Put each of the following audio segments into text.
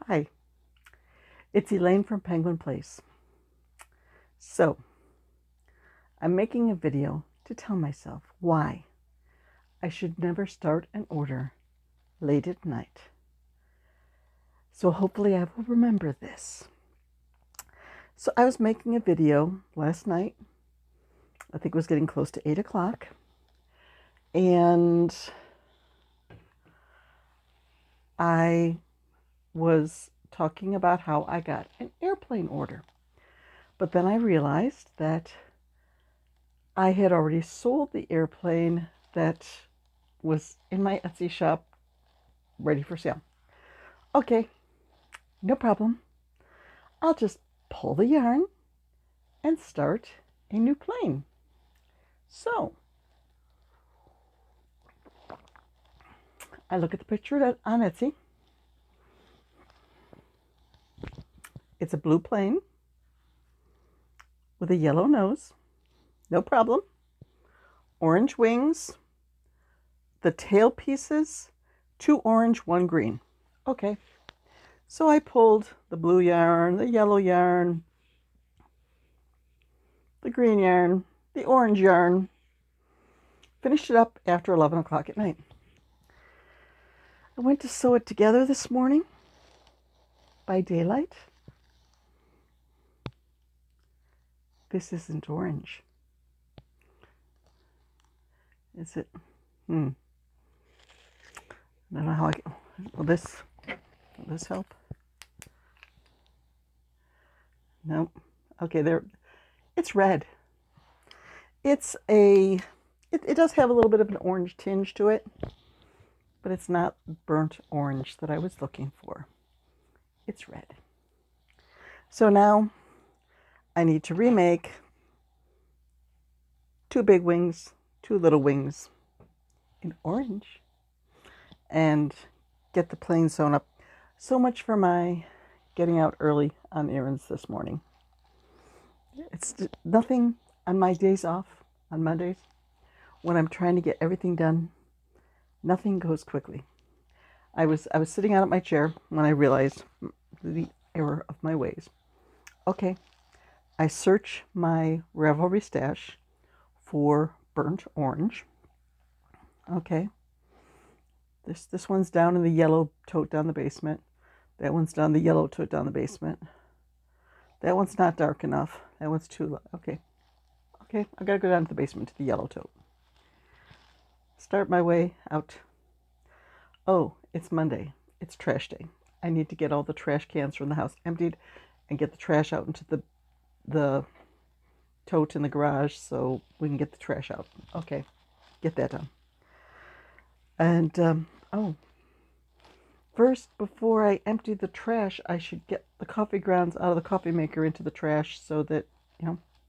Hi, it's Elaine from Penguin Place. So, I'm making a video to tell myself why I should never start an order late at night. So hopefully I will remember this. So I was making a video last night. I think it was getting close to 8 o'clock. And I was talking about how I got an airplane order. But then I realized that I had already sold the airplane that was in my Etsy shop ready for sale. Okay, no problem. I'll just pull the yarn and start a new plane. So I look at the picture on Etsy. It's a blue plane with a yellow nose. No problem. Orange wings. The tail pieces, 2 orange, 1 green. Okay. So I pulled the blue yarn, the yellow yarn, the green yarn, the orange yarn. Finished it up after 11 o'clock at night. I went to sew it together this morning by daylight. This isn't orange. Is it? I don't know how will this help? Nope. Okay, there. It's red. It does have a little bit of an orange tinge to it, but it's not burnt orange that I was looking for. It's red. So now I need to remake 2 big wings, 2 little wings in orange and get the plane sewn up. So much for my getting out early on errands this morning. It's nothing on my days off, on Mondays, when I'm trying to get everything done. Nothing goes quickly. I was sitting out at my chair when I realized the error of my ways. Okay, I search my Ravelry stash for burnt orange. Okay, this one's down in the yellow tote down the basement. That one's down the yellow tote down the basement. That one's not dark enough. That one's too low. Okay, I gotta go down to the basement to the yellow tote. Start my way out. Oh, it's Monday. It's trash day. I need to get all the trash cans from the house emptied and get the trash out into the tote in the garage so we can get the trash out. Okay, get that done. And first, before I empty the trash, I should get the coffee grounds out of the coffee maker into the trash so that,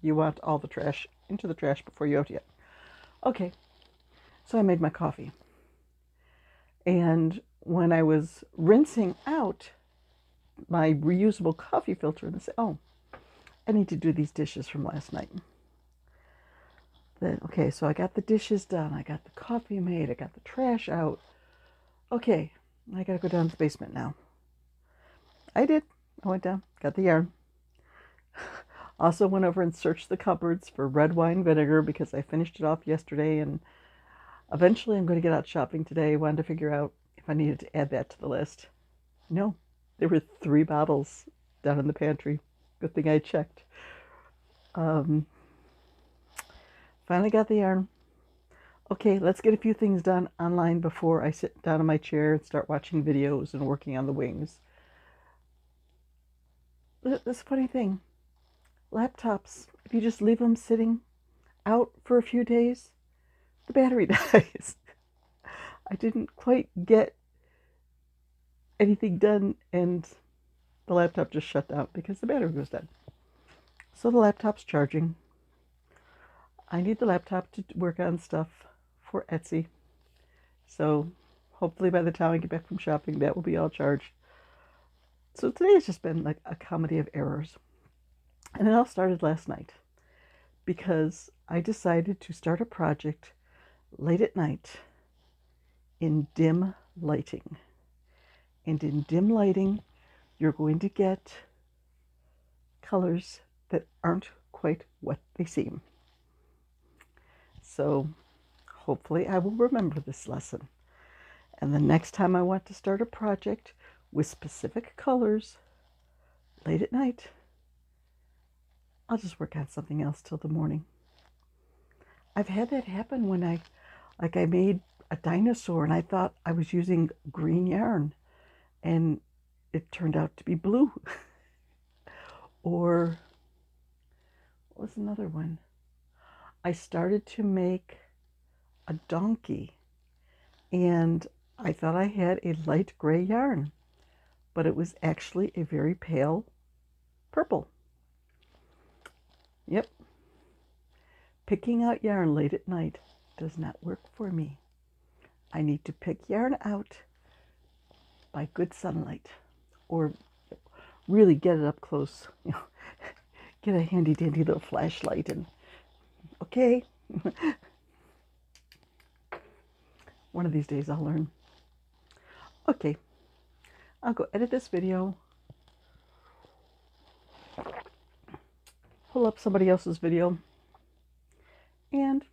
you want all the trash into the trash before you empty it. Okay, so I made my coffee. And when I was rinsing out my reusable coffee filter, and I said, oh, I need to do these dishes from last night. Then, okay, so I got the dishes done. I got the coffee made. I got the trash out. Okay, I got to go down to the basement now. I did. I went down, got the yarn. Also went over and searched the cupboards for red wine vinegar because I finished it off yesterday, and eventually I'm going to get out shopping today. I wanted to figure out if I needed to add that to the list. No, there were 3 bottles down in the pantry. Good thing I checked. Finally got the yarn. Okay, let's get a few things done online before I sit down in my chair and start watching videos and working on the wings. This funny thing. Laptops, if you just leave them sitting out for a few days, the battery dies. I didn't quite get anything done and the laptop just shut down because the battery was dead. So the laptop's charging. I need the laptop to work on stuff for Etsy. So hopefully by the time I get back from shopping, that will be all charged. So today has just been like a comedy of errors. And it all started last night because I decided to start a project late at night in dim lighting. And in dim lighting, you're going to get colors that aren't quite what they seem. So hopefully I will remember this lesson. And the next time I want to start a project with specific colors late at night, I'll just work on something else till the morning. I've had that happen when I made a dinosaur and I thought I was using green yarn and it turned out to be blue. Or what was another one? I started to make a donkey and I thought I had a light gray yarn, but it was actually a very pale purple. Yep. Picking out yarn late at night does not work for me. I need to pick yarn out by good sunlight, or really get it up close. Get a handy dandy little flashlight and okay. One of these days I'll learn. Okay, I'll go edit this video, pull up somebody else's video, and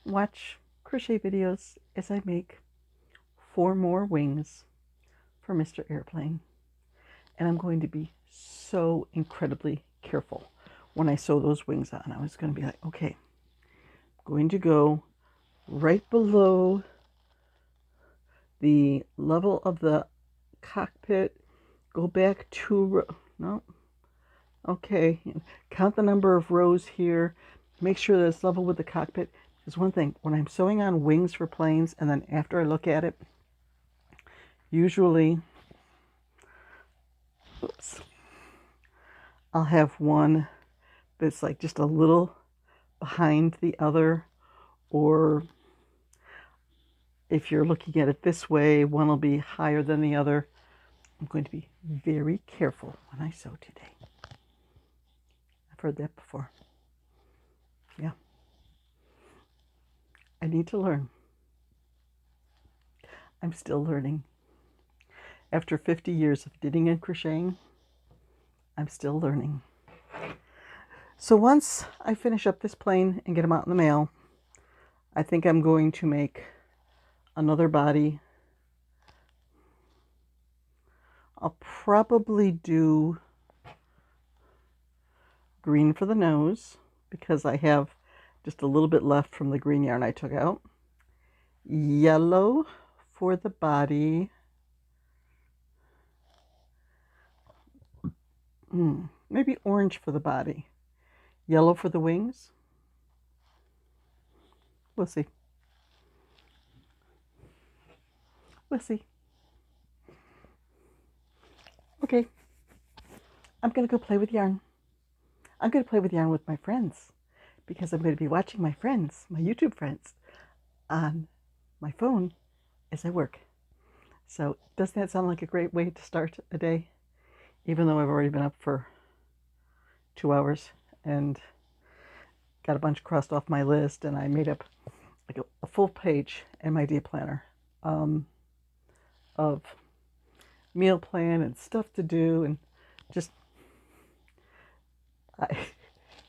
watch crochet videos as I make 4 more wings for Mr. Airplane. And I'm going to be so incredibly careful when I sew those wings on. I was going to be like, okay, I'm going to go right below the level of the cockpit, go back 2 no, okay, count the number of rows here, make sure that it's level with the cockpit. There's one thing, when I'm sewing on wings for planes and then after I look at it, usually, oops, I'll have one that's like just a little behind the other, or if you're looking at it this way, one will be higher than the other. I'm going to be very careful when I sew today. I've heard that before. Yeah. I need to learn. I'm still learning. After 50 years of knitting and crocheting, I'm still learning. So once I finish up this plane and get them out in the mail, I think I'm going to make another body. I'll probably do green for the nose because I have just a little bit left from the green yarn I took out. Yellow for the body. Maybe orange for the body. Yellow for the wings. We'll see. We'll see. Okay. I'm going to go play with yarn. I'm going to play with yarn with my friends because I'm going to be watching my friends, my YouTube friends, on my phone as I work. So doesn't that sound like a great way to start a day? Even though I've already been up for 2 hours and got a bunch crossed off my list, and I made up like a full page in my day planner of meal plan and stuff to do, and just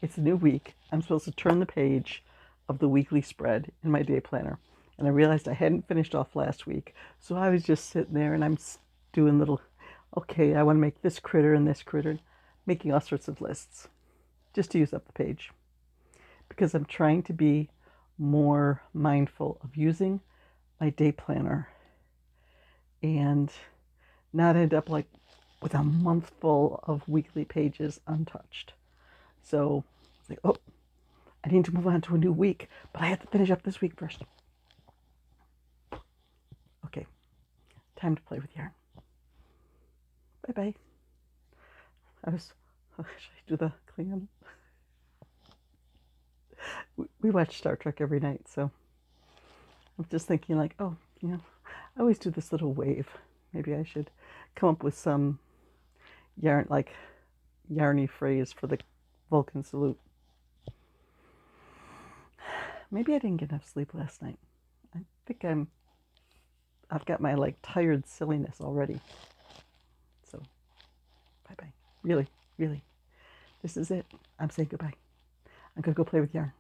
it's a new week. I'm supposed to turn the page of the weekly spread in my day planner, and I realized I hadn't finished off last week, so I was just sitting there and I'm doing little, okay, I want to make this critter and this critter, making all sorts of lists just to use up the page, because I'm trying to be more mindful of using my day planner and not end up like with a month full of weekly pages untouched. So it's like, oh, I need to move on to a new week, but I have to finish up this week first. Okay, time to play with yarn. Bye-bye. Should I do the clean? We watch Star Trek every night, so I'm just thinking like, oh, I always do this little wave. Maybe I should come up with some yarny phrase for the Vulcan salute. Maybe I didn't get enough sleep last night. I think I've got my tired silliness already. Bye-bye. Really, really. This is it. I'm saying goodbye. I'm going to go play with yarn.